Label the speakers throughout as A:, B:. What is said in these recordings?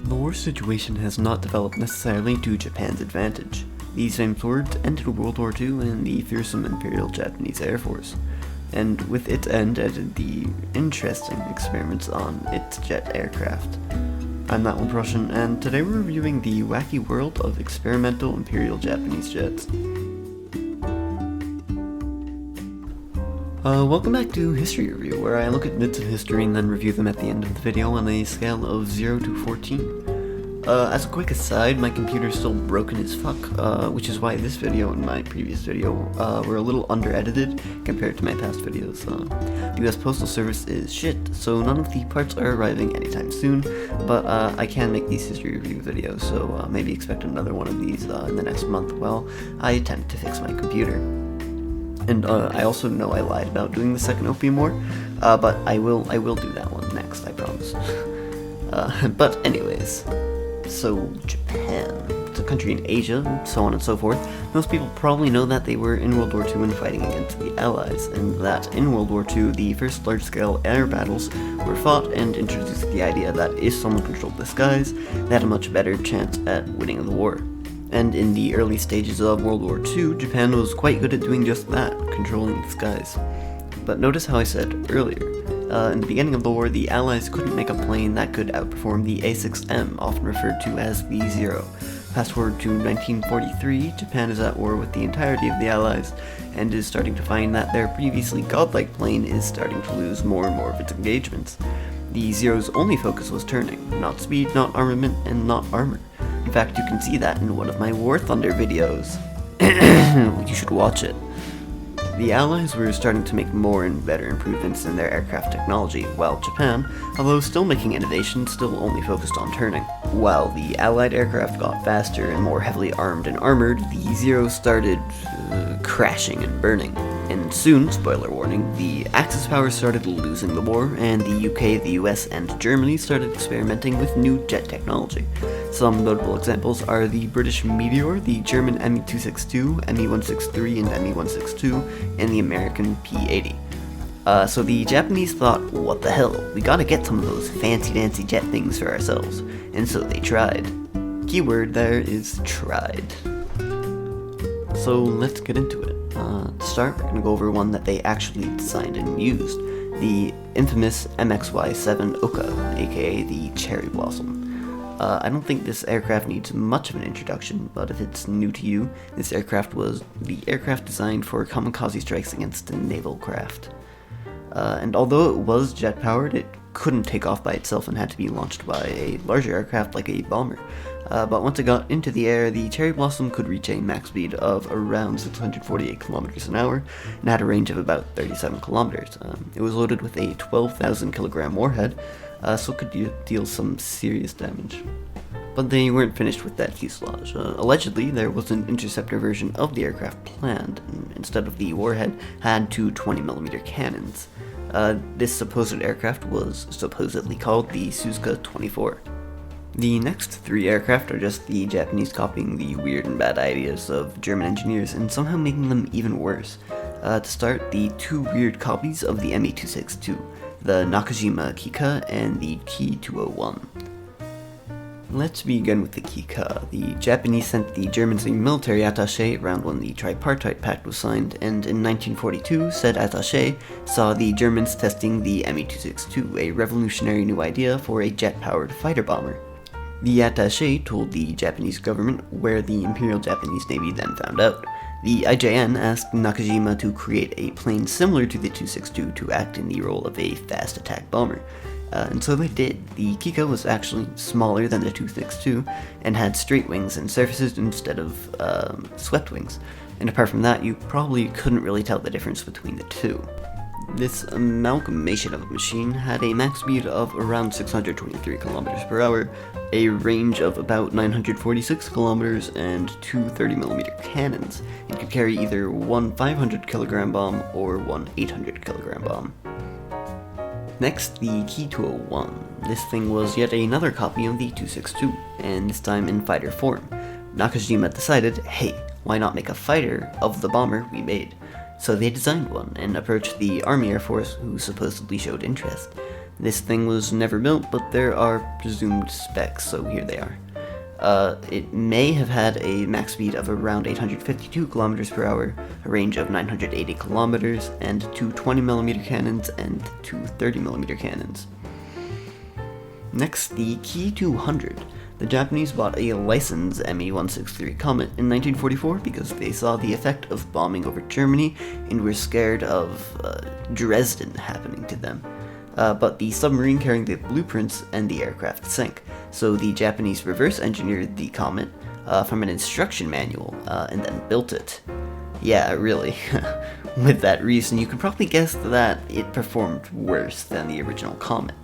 A: The war situation has not developed necessarily to Japan's advantage. These same swords ended World War II and the fearsome Imperial Japanese Air Force, and with its end ended the interesting experiments on its jet aircraft. I'm That One Prussian, and today we're reviewing the wacky world of experimental Imperial Japanese jets. Welcome back to History Review, where I look at bits of history and then review them at the end of the video on a scale of 0 to 14. As a quick aside, my computer's still broken as fuck, which is why this video and my previous video were a little under-edited compared to my past videos. The US Postal Service is shit, so none of the parts are arriving anytime soon, but I can make these history review videos, so maybe expect another one of these in the next month while I attempt to fix my computer. And I also know I lied about doing the second opium war, but I will do that one next, I promise. But anyways, so Japan, it's a country in Asia, so on and so forth. Most people probably know that they were in World War II and fighting against the Allies, and that in World War II the first large-scale air battles were fought and introduced the idea that if someone controlled the skies, they had a much better chance at winning the war. And in the early stages of World War II, Japan was quite good at doing just that, controlling the skies. But notice how I said earlier, in the beginning of the war, the Allies couldn't make a plane that could outperform the A6M, often referred to as the Zero. Fast forward to 1943, Japan is at war with the entirety of the Allies, and is starting to find that their previously godlike plane is starting to lose more and more of its engagements. The Zero's only focus was turning, not speed, not armament, and not armor. In fact, you can see that in one of my War Thunder videos. You should watch it. The Allies were starting to make more and better improvements in their aircraft technology, while Japan, although still making innovations, still only focused on turning. While the Allied aircraft got faster and more heavily armed and armored, the Zero started crashing and burning. And soon, spoiler warning, the Axis powers started losing the war, and the UK, the US, and Germany started experimenting with new jet technology. Some notable examples are the British Meteor, the German Me-262, Me-163, and Me-162, and the American P-80. So the Japanese thought, what the hell, we gotta get some of those fancy-dancy jet things for ourselves, and so they tried. Keyword there is tried. So let's get into it. To start, we're going to go over one that they actually designed and used, the infamous MXY-7 Oka, aka the Cherry Blossom. I don't think this aircraft needs much of an introduction, but if it's new to you, this aircraft was the aircraft designed for kamikaze strikes against a naval craft. And although it was jet-powered, it couldn't take off by itself and had to be launched by a larger aircraft like a bomber. But once it got into the air, the Cherry Blossom could reach a max speed of around 648 kilometers an hour and had a range of about 37 kilometers. It was loaded with a 12,000 kilogram warhead, so it could deal some serious damage. But they weren't finished with that fuselage. Allegedly, there was an interceptor version of the aircraft planned, and instead of the warhead, had two 20mm cannons. This supposed aircraft was supposedly called the Suzuka-24. The next three aircraft are just the Japanese copying the weird and bad ideas of German engineers and somehow making them even worse. To start, the two weird copies of the Me-262, the Nakajima Kika and the Ki-201. Let's begin with the Kika. The Japanese sent the Germans a military attaché around when the Tripartite Pact was signed, and in 1942, said attaché saw the Germans testing the Me-262, a revolutionary new idea for a jet-powered fighter bomber. The attaché told the Japanese government, where the Imperial Japanese Navy then found out. The IJN asked Nakajima to create a plane similar to the 262 to act in the role of a fast attack bomber. And so they did. The Kika was actually smaller than the 262 and had straight wings and surfaces instead of swept wings. And apart from that, you probably couldn't really tell the difference between the two. This amalgamation of a machine had a max speed of around 623 kilometers per hour, a range of about 946 kilometers, and two 30mm cannons. It could carry either one 500 kilogram bomb or one 800 kilogram bomb. Next, the Ki-201. This thing was yet another copy of the 262, and this time in fighter form. Nakajima decided, hey, why not make a fighter of the bomber we made? So they designed one and approached the Army Air Force, who supposedly showed interest. This thing was never built, but there are presumed specs, so here they are. It may have had a max speed of around 852 kilometers per hour, a range of 980 kilometers, and two 20mm cannons and two 30mm cannons. Next, the Ki-200. The Japanese bought a licensed Me-163 Comet in 1944 because they saw the effect of bombing over Germany and were scared of Dresden happening to them. But the submarine carrying the blueprints and the aircraft sank, so the Japanese reverse engineered the Comet from an instruction manual and then built it. Yeah, really. With that reason, you could probably guess that it performed worse than the original Comet.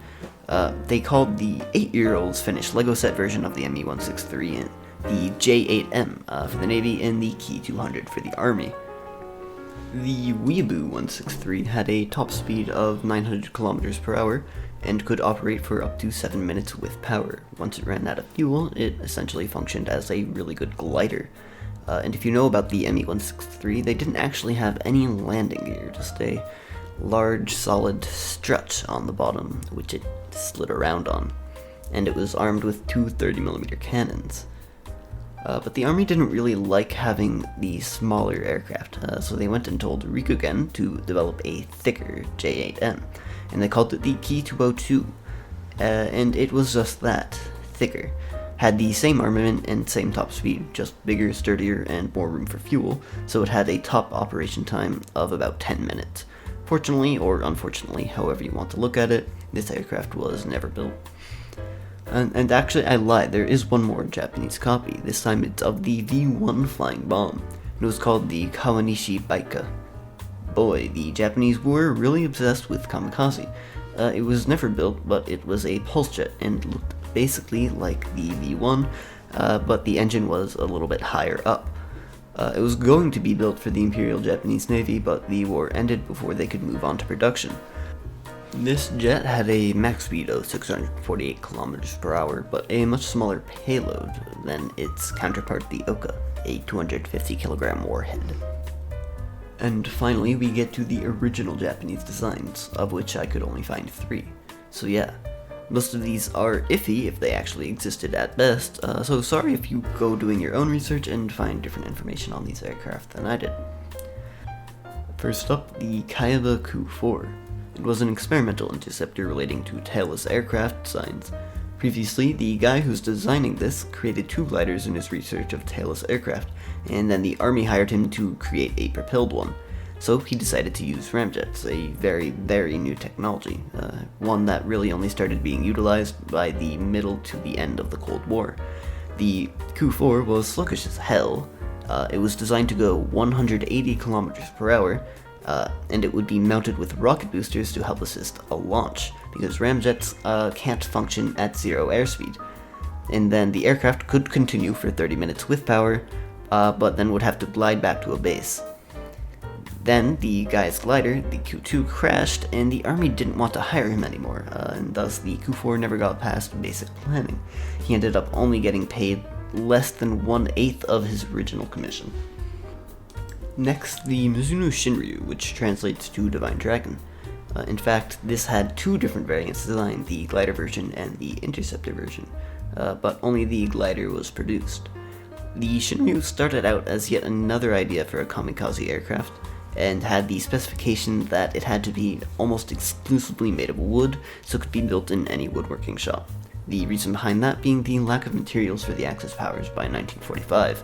A: They called the 8-year-olds finished Lego set version of the Me-163 the J-8M for the Navy and the Ki-200 for the Army. The Weeaboo 163 had a top speed of 900 kilometers per hour and could operate for up to 7 minutes with power. Once it ran out of fuel, it essentially functioned as a really good glider. And if you know about the Me-163, they didn't actually have any landing gear, just a large solid strut on the bottom, which it slid around on. And it was armed with two 30mm cannons. But the Army didn't really like having the smaller aircraft, so they went and told Rikugen to develop a thicker J-8M, and they called it the Ki-202, and it was just that, thicker. Had the same armament and same top speed, just bigger, sturdier, and more room for fuel, so it had a top operation time of about 10 minutes. Fortunately, or unfortunately, however you want to look at it, this aircraft was never built. And actually, I lied, there is one more Japanese copy. This time it's of the V-1 flying bomb. It was called the Kawanishi Baika. Boy, the Japanese were really obsessed with kamikaze. It was never built, but it was a pulse jet and looked basically like the V-1, but the engine was a little bit higher up. It was going to be built for the Imperial Japanese Navy, but the war ended before they could move on to production. This jet had a max speed of 648 kilometers per hour, but a much smaller payload than its counterpart, the Oka, a 250 kilogram warhead. And finally, we get to the original Japanese designs, of which I could only find 3. So yeah, most of these are iffy if they actually existed at best, so sorry if you go doing your own research and find different information on these aircraft than I did. First up, the Kaiba Ku-4. It was an experimental interceptor relating to tailless aircraft designs. Previously, the guy who's designing this created 2 gliders in his research of tailless aircraft, and then the Army hired him to create a propelled one. So he decided to use ramjets, a very, very new technology, one that really only started being utilized by the middle to the end of the Cold War. The Ku-4 was sluggish as hell. It was designed to go 180 kilometers per hour, and it would be mounted with rocket boosters to help assist a launch, because ramjets can't function at 0 airspeed. And then the aircraft could continue for 30 minutes with power, but then would have to glide back to a base. Then the guy's glider, the Ku-2, crashed, and the Army didn't want to hire him anymore, and thus the Ku-4 never got past basic planning. He ended up only getting paid less than 1/8 of his original commission. Next, the Mizuno Shinryu, which translates to Divine Dragon. In fact, this had 2 different variants designed, the glider version and the interceptor version, but only the glider was produced. The Shinryu started out as yet another idea for a kamikaze aircraft, and had the specification that it had to be almost exclusively made of wood, so it could be built in any woodworking shop. The reason behind that being the lack of materials for the Axis powers by 1945.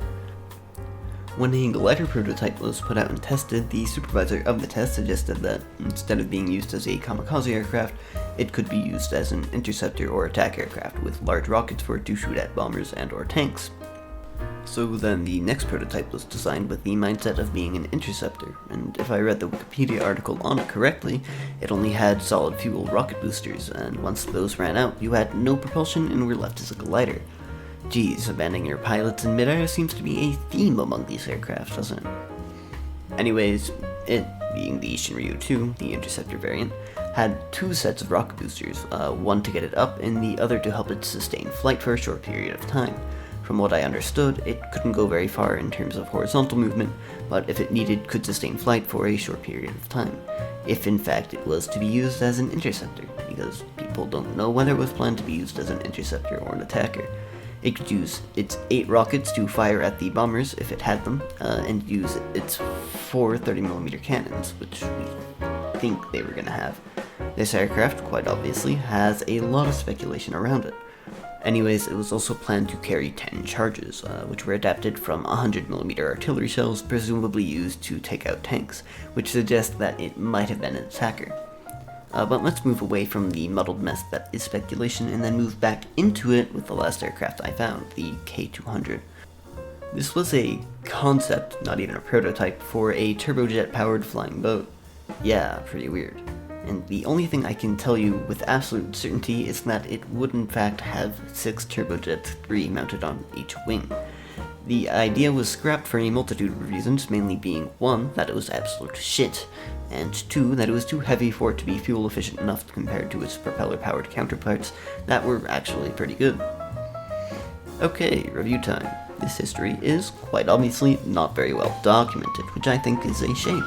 A: When a glider prototype was put out and tested, the supervisor of the test suggested that instead of being used as a kamikaze aircraft, it could be used as an interceptor or attack aircraft with large rockets for it to shoot at bombers and or tanks. So then the next prototype was designed with the mindset of being an interceptor, and if I read the Wikipedia article on it correctly, it only had solid fuel rocket boosters, and once those ran out, you had no propulsion and were left as a glider. Geez, abandoning your pilots in midair seems to be a theme among these aircraft, doesn't it? Anyways, it, being the Shinryu 2, the interceptor variant, had 2 sets of rocket boosters, one to get it up and the other to help it sustain flight for a short period of time. From what I understood, it couldn't go very far in terms of horizontal movement, but if it needed, could sustain flight for a short period of time, if in fact it was to be used as an interceptor, because people don't know whether it was planned to be used as an interceptor or an attacker. It could use its 8 rockets to fire at the bombers if it had them, and use its 4 30mm cannons, which we think they were going to have. This aircraft, quite obviously, has a lot of speculation around it. Anyways, it was also planned to carry 10 charges, which were adapted from 100mm artillery shells, presumably used to take out tanks, which suggests that it might have been an attacker. But let's move away from the muddled mess that is speculation and then move back into it with the last aircraft I found, the K-200. This was a concept, not even a prototype, for a turbojet-powered flying boat. Yeah, pretty weird. And the only thing I can tell you with absolute certainty is that it would in fact have 6 turbojets, 3 mounted on each wing. The idea was scrapped for a multitude of reasons, mainly being 1, that it was absolute shit, and 2, that it was too heavy for it to be fuel efficient enough compared to its propeller-powered counterparts that were actually pretty good. Okay, review time. This history is, quite obviously, not very well documented, which I think is a shame.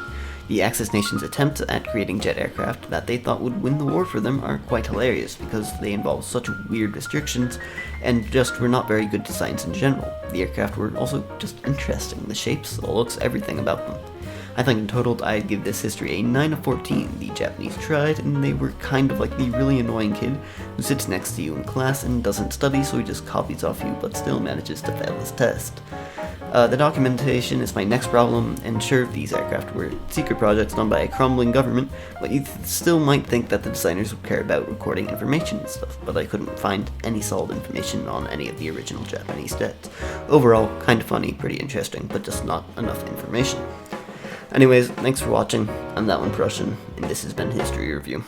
A: The Axis nations' attempts at creating jet aircraft that they thought would win the war for them are quite hilarious because they involve such weird restrictions and just were not very good designs in general. The aircraft were also just interesting. The shapes, the looks, everything about them. I think in total I'd give this history a 9 of 14. The Japanese tried, and they were kind of like the really annoying kid who sits next to you in class and doesn't study, so he just copies off you but still manages to fail his test. The documentation is my next problem, and sure, these aircraft were secret projects done by a crumbling government, but you still might think that the designers would care about recording information and stuff, but I couldn't find any solid information on any of the original Japanese jets. Overall, kinda funny, pretty interesting, but just not enough information. Anyways, thanks for watching. I'm That One Prussian, and this has been History Review.